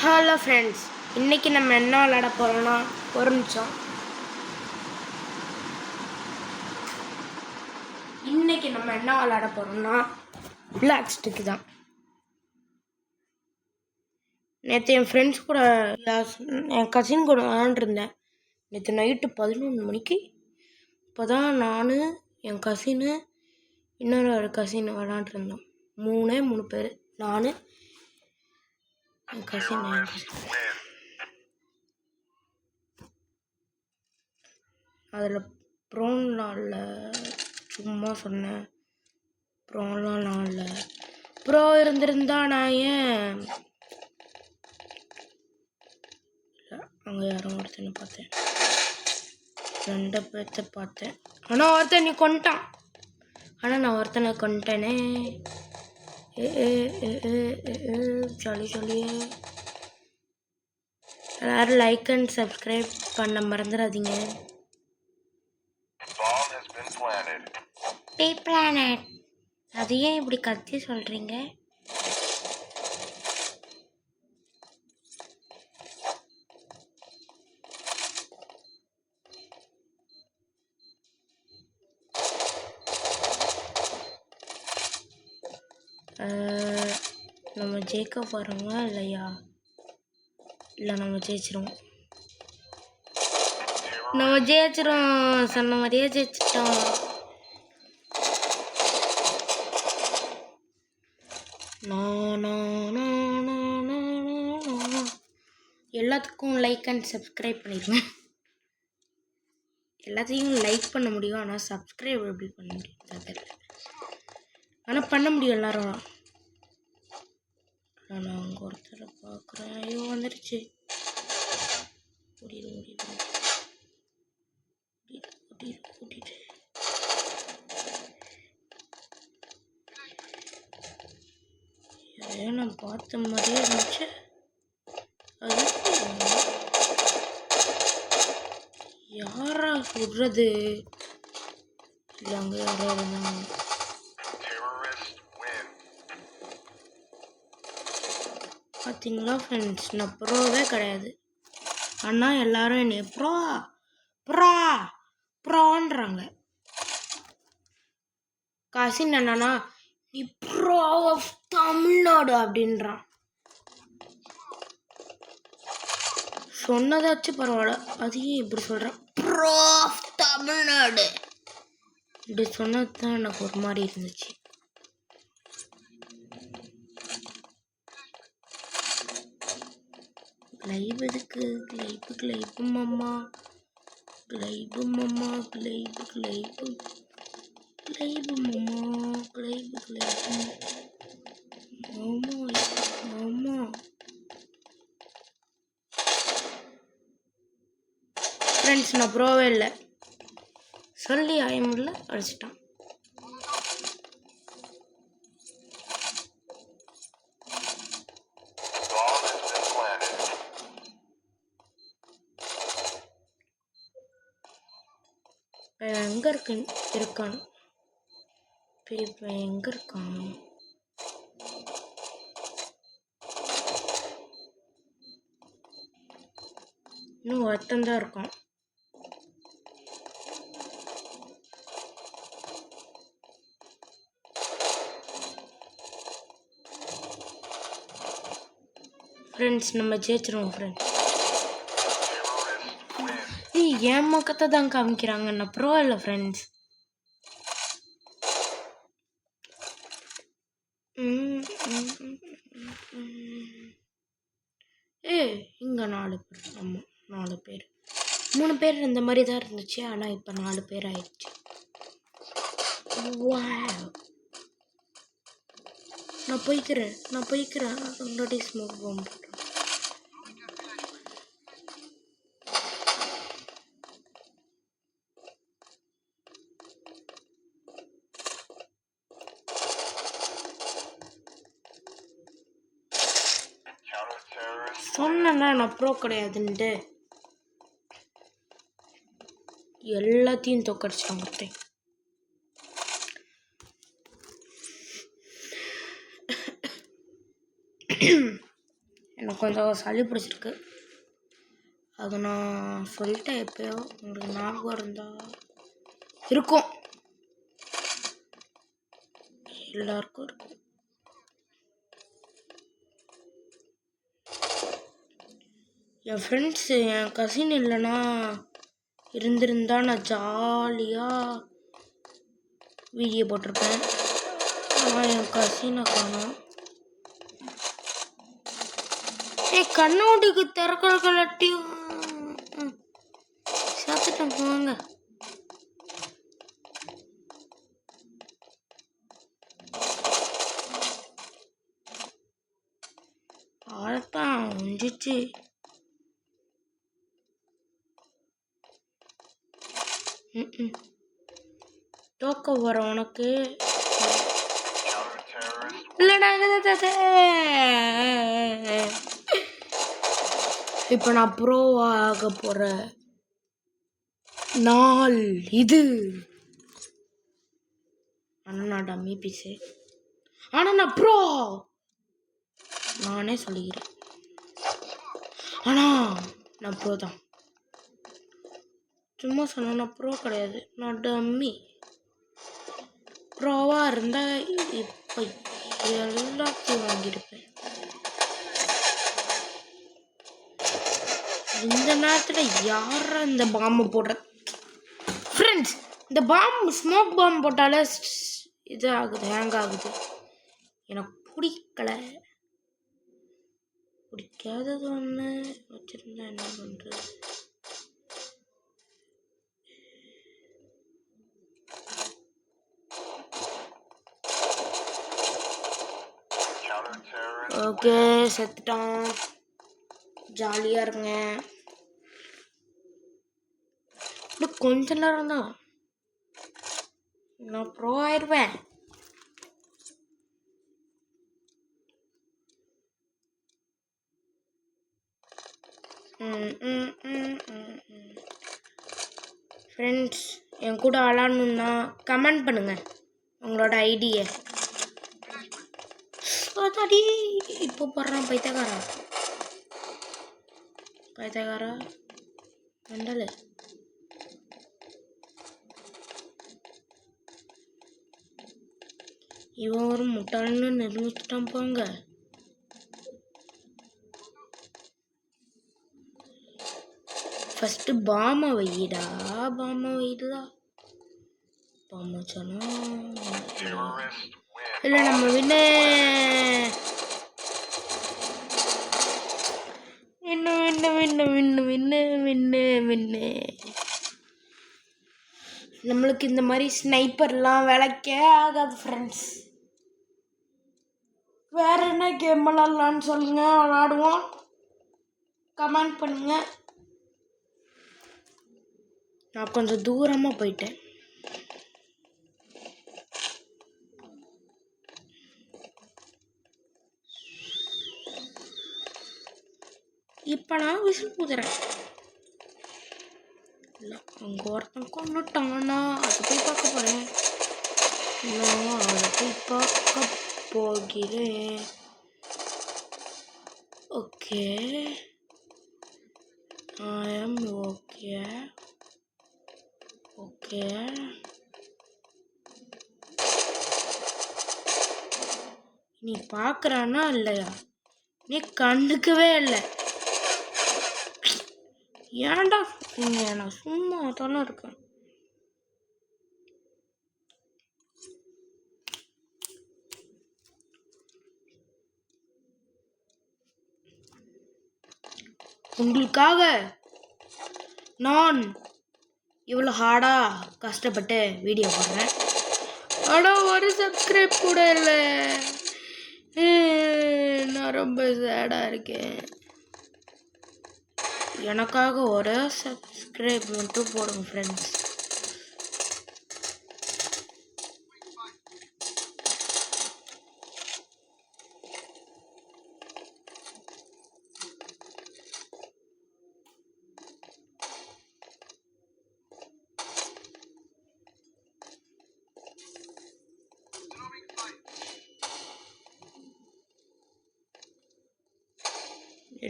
Hello friends, இன்றைக்கி நம்ம என்ன விளையாட போகிறோம்னா, ஒரு நிமிஷம். இன்றைக்கி நம்ம என்ன விளையாட போகிறோம்னா பிளாக் ஸ்டிக் தான். நேற்று என் ஃப்ரெண்ட்ஸ் கூட என் கசின் கூட விளையாண்டுருந்தேன். நேற்று நைட்டு 11 மணிக்கு இப்போ தான் நான் என் கசினு இன்னொரு கசின் விளையாண்டுருந்தோம். 3 பேர், நான் என் கசின் அதில் ப்ரோன்லாம் இல்லை, சும்மா சொன்னேன். ப்ரோலாம் இல்லை. ப்ரோ இருந்திருந்தா நான் ஏன் அங்கே யாரும் ஒருத்தனை பார்த்தேன், 2 பேர்த்த பார்த்தேன். ஆனால் ஒருத்தன் நீ கொண்டுட்டான். ஆனால் நான் ஒருத்தனை கொண்டுட்டேனே. சொல்லி எல்லாரும் லைக் அண்ட் சப்ஸ்கிரைப் பண்ண மறந்துடாதீங்க. பிளானட், அது ஏன் இப்படி கத்தி சொல்கிறீங்க? நம்ம ஜெயிக்க போகிறோமா இல்லையா? இல்லை, நம்ம ஜெயிச்சிரும். சொன்ன மாதிரியே ஜெயிச்சிட்டோம். எல்லாத்துக்கும் லைக் அண்ட் சப்ஸ்கிரைப் பண்ணிடுங்க. எல்லாத்தையும் லைக் பண்ண முடியும், ஆனால் சப்ஸ்கிரைப் எப்படி பண்ண முடியும் தெரியல. ஆனால் பண்ண முடியும் எல்லாரும். நான் அங்கே ஒருத்தரை பார்க்குறேன். ஐயோ, வந்துடுச்சு. நான் பார்த்த மாதிரியே இருந்துச்சு. அது யாரா சொல்றது? இல்லை, அங்கே யாரா இருந்தாங்க. பார்த்தீங்களா ஃப்ரெண்ட்ஸ், நான் ப்ரோவே கிடையாது. ஆனால் எல்லாரும் என்னை ப்ரோன்றாங்க. கசின் என்னன்னா, நீ ப்ரோ ஆஃப் தமிழ்நாடு அப்படின்றான். சொன்னதாச்சும் பரவாயில்ல, அதையும் இப்படி சொல்கிறேன், ப்ரோ ஆஃப் தமிழ்நாடு இப்படி சொன்னது தான் எனக்கு ஒரு மாதிரி இருந்துச்சு. லைவ் எதுக்கு? லைவு மாமா, லைவு மாமா, லைவு மாமா. ஃப்ரெண்ட்ஸ், நான் ப்ரோவே இல்லை சொல்லி ஆயமில்ல அடிச்சிட்டான். எங்கே இருக்கான்? எங்கே இருக்கான்? இன்னும் ஒருத்தந்தான் இருக்கான். ஃப்ரெண்ட்ஸ், நம்ம ஜெயிச்சிருவோம் ஃப்ரெண்ட்ஸ். என் முகத்தை தான் காமிக்கிறாங்க, நான் ப்ரோ இல்லை ஃப்ரெண்ட்ஸ். இங்கே 4 பேர். ஆமாம், 4 பேர். 3 பேர் இந்த மாதிரி தான் இருந்துச்சு, ஆனால் இப்போ 4 பேர் ஆயிடுச்சு. நான் போய்க்கிறேன். ஆல்ரெடி ஸ்மோக் பாம்பு போட்டேன். சொன்னேன்னா நான் ப்ரோ கிடையாதுன்ட்டு. எல்லாத்தையும் தோக்கடிச்சிட்டான் ஒருத்தன். எனக்கு கொஞ்சம் சளி பிடிச்சிருக்கு. அது நான் சொல்லிட்டேன் எப்பயோ, உங்களுக்கு ஞாபகம் இருந்தால் இருக்கும், எல்லாருக்கும் இருக்கும். என் ஃப்ரெண்ட்ஸு என் கசின் இல்லைன்னா இருந்திருந்தா நான் ஜாலியாக வீடியோ போட்டிருப்பேன். ஆனால் என் கசினை காணோம். கண்ணோட்டுக்கு திறக்கலாட்டியும் சாப்பிட்டுட்டேன் போங்க. அவ்வளோதான் முடிஞ்சிச்சு. தோக்க வர உனக்கு இப்போ நான் ப்ரோவாக போகிற நாள் இது. ஆனால் நான் டம்மி பீஸு, ஆனால் நான் ப்ரோ நானே சொல்லிக்கிறேன். ஆனால் நான் ப்ரோ தான், சும்மா சொன்ன. நான் ப்ரோ கிடையாது, நான் டம்மி. ப்ரோவாக இருந்தால் இப்போ எல்லாத்தையும் வாங்கியிருப்பேன். இந்த நேரத்தில் யார இந்த பாம்பு போடுற ஃப்ரெண்ட்ஸ்? இந்த பாம்பு ஸ்மோக் பாம்பு போட்டாலே இது ஆகுது, ஹேங் ஆகுது. எனக்கு பிடிக்கல. பிடிக்காதது ஒன்று வச்சுருந்தா என்ன பண்ணுறது? ஓகே, செத்துட்டான். ஜாலியாக இருங்க. இன்னும் கொஞ்ச நேரம் தான் நான் ப்ரோ ஆயிடுவேன். ஃப்ரெண்ட்ஸ், என் கூட விளாடணுன்னா கமெண்ட் பண்ணுங்கள் உங்களோட ஐடியை. அதாடி இப்போ போடுறான் பைத்தியக்காரா, பைத்தியக்காரா மண்டல. இவன் ஒரு முட்டாள்னு நிரூபிச்சுட்டான் போங்க. ஃபஸ்ட்டு பாமை வைடா, பாமை வைடா. பாமை சொன்னா இல்லை, நம்ம வின்னு வின்னு வின்னு வின்னு வின்னு வின்னு வின்னு வின்னு. நம்மளுக்கு இந்த மாதிரி ஸ்னைப்பர்லாம் விளக்கே ஆகாது ஃப்ரெண்ட்ஸ். வேறு என்ன கேம் விளாட்லான்னு சொல்லுங்கள், விளாடுவோம். கமெண்ட் பண்ணுங்கள். நான் கொஞ்சம் தூரமாக போயிட்டேன். இப்போ நான் விசில் ஊதுறேன். இல்லை, அங்கே ஒருத்தன் கொண்டுட்டானா, அதை போய் பார்க்க போகிறேன். நான் அதை போய் பார்க்க போகிறேன். ஓகே, ஐ ஆம் ஓகே. ஓகே, நீ பார்க்குறானா இல்லையா? நீ கண்டுக்கவே இல்லை. ஏன்டா நான் சும்மா தானே இருக்கேன். உங்களுக்காக நான் இவ்வளோ ஹார்டாக கஷ்டப்பட்டு வீடியோ போடுறேன். ஆனால் ஒரு சப்ஸ்கிரைப் கூட இல்லை. நான் ரொம்ப சேடாக இருக்கேன். எனக்காக ஒரு சப்ஸ்கிரைப் மட்டும் போடுங்க ஃப்ரெண்ட்ஸ்.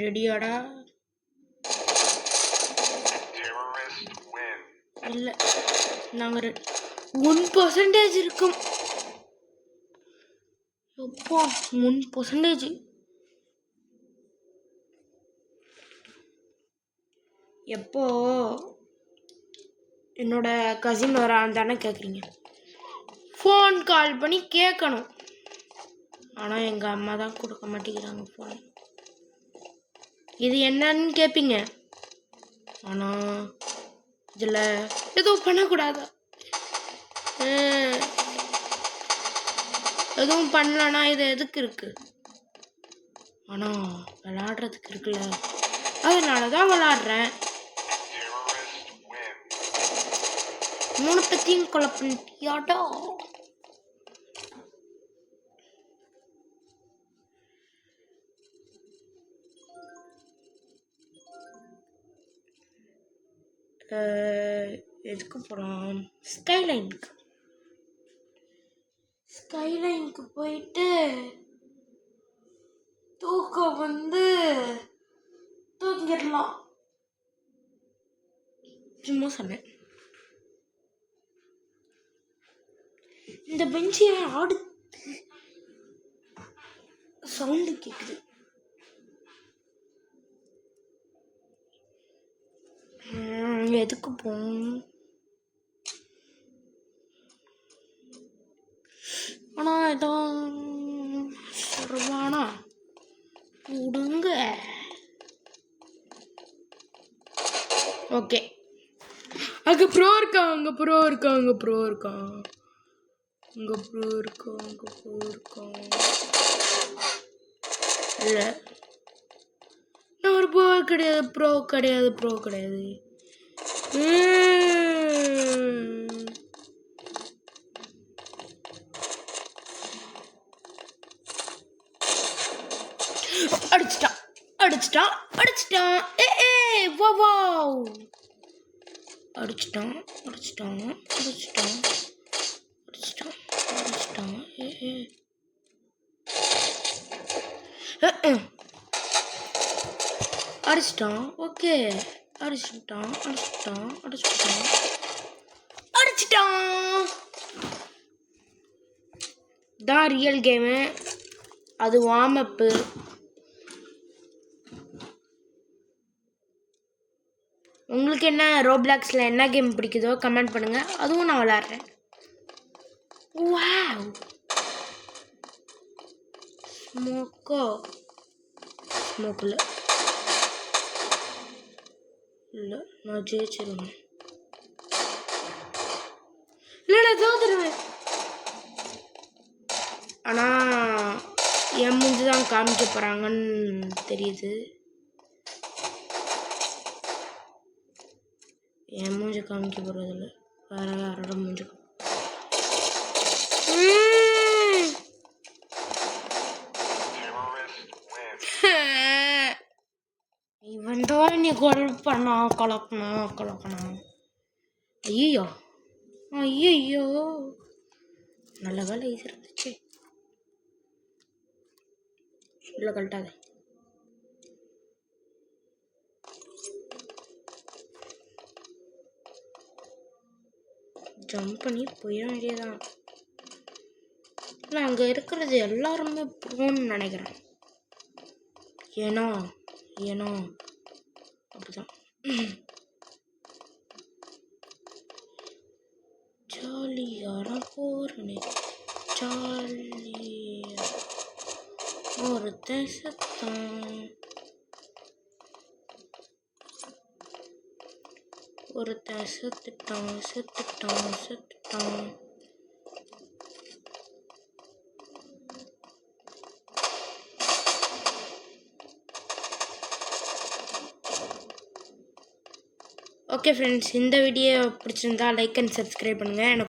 ரெடியாடா? இல்லை, நாங்கள் 1% இருக்கும். எப்போ 1%? எப்போ என்னோட கசின் வரான் தானே கேட்குறீங்க? ஃபோன் கால் பண்ணி கேட்கணும். ஆனால் எங்கள் அம்மா தான் கொடுக்க மாட்டேங்கிறாங்க ஃபோன். இது என்னன்னு கேட்பீங்க. ஆனால் இதில் எதுவும் பண்ணக்கூடாதா? எதுவும் பண்ணலன்னா இது எதுக்கு இருக்கு? ஆனால் விளாடுறதுக்கு இருக்குல்ல, அதனால தான் விளாடுறேன். 3 பத்தியும் கொலை பண்ணிட்டியாடா? எதுக்கு போகலாம்? ஸ்கைலைனுக்கு போயிட்டு தூக்கம் வந்து தூங்கிடலாம். சும்மா சொன்னேன். இந்த பெஞ்சை ஆடு சவுண்டு கேட்குது. எதுக்கு போகணும்? ஆனால் ஏதோ சொல்லுவானா விடுங்க. ஓகே, அங்கே ப்ரோ இருக்கான், அங்கே ப்ரோ இருக்கான், அங்கே ப்ரோ இருக்கான், அங்கே ப்ரோ இருக்கான், அங்கே ப்ரோ இருக்கான். இல்லை, நான் ஒரு ப்ரோ கிடையாது, ப்ரோ கிடையாது, ப்ரோ கிடையாது. அடிச்சிட்டான், அடிச்சிட்டான், அடிச்சிட்டான். வா அடிச்சிட்டான், அடிச்சிட்டான், அடிச்சிட்டான், அடிச்சிட்டான், அடிச்சிட்டான். அடிச்சிட்டான். ஓகே, அடிச்சிட்டான், அடிச்சிட்டான், அடிச்சிட்டான், அடிச்சிட்டான். தான் ரியல் கேமு. அது வார்ம் அப்பு. உங்களுக்கு என்ன ரோப்ளாக்ஸில் என்ன கேம் பிடிக்குதோ கமெண்ட் பண்ணுங்கள், அதுவும் நான் விளாட்றேன். வாவ், ஸ்மோக்கில் இல்லை, நான் ஜெயிச்சிருவேன். இல்லை, நான் தோத்துருவேன். ஆனால் என் மூஞ்சி தான் காமிக்க போகிறாங்கன்னு தெரியுது. என் மூஞ்சி காமிக்க போகிறதில்ல, வேற யாரோட மூஞ்சி. இவன் தான் நீ குழப்பணும். ஐயோ ஐயோ, நல்ல வேலை ஈஸி இருந்துச்சு. இல்லை, கழட்டாத. ஜம்ப் பண்ணி போயிட வேண்டியதான். இல்லை, அங்கே இருக்கிறது எல்லாருமே ப்ரோன்னு நினைக்கிறேன். ஏன்னா அப்படிதான். ஜாலியான போறனே, ஜாலியா ஒருத்தன் செத்தான், ஒருத்தன் செத்துட்டான். ஓகே ஃப்ரெண்ட்ஸ், இந்த வீடியோ பிடிச்சிருந்தா லைக் அண்ட் சப்ஸ்கிரைப் பண்ணுங்கள். எனக்கு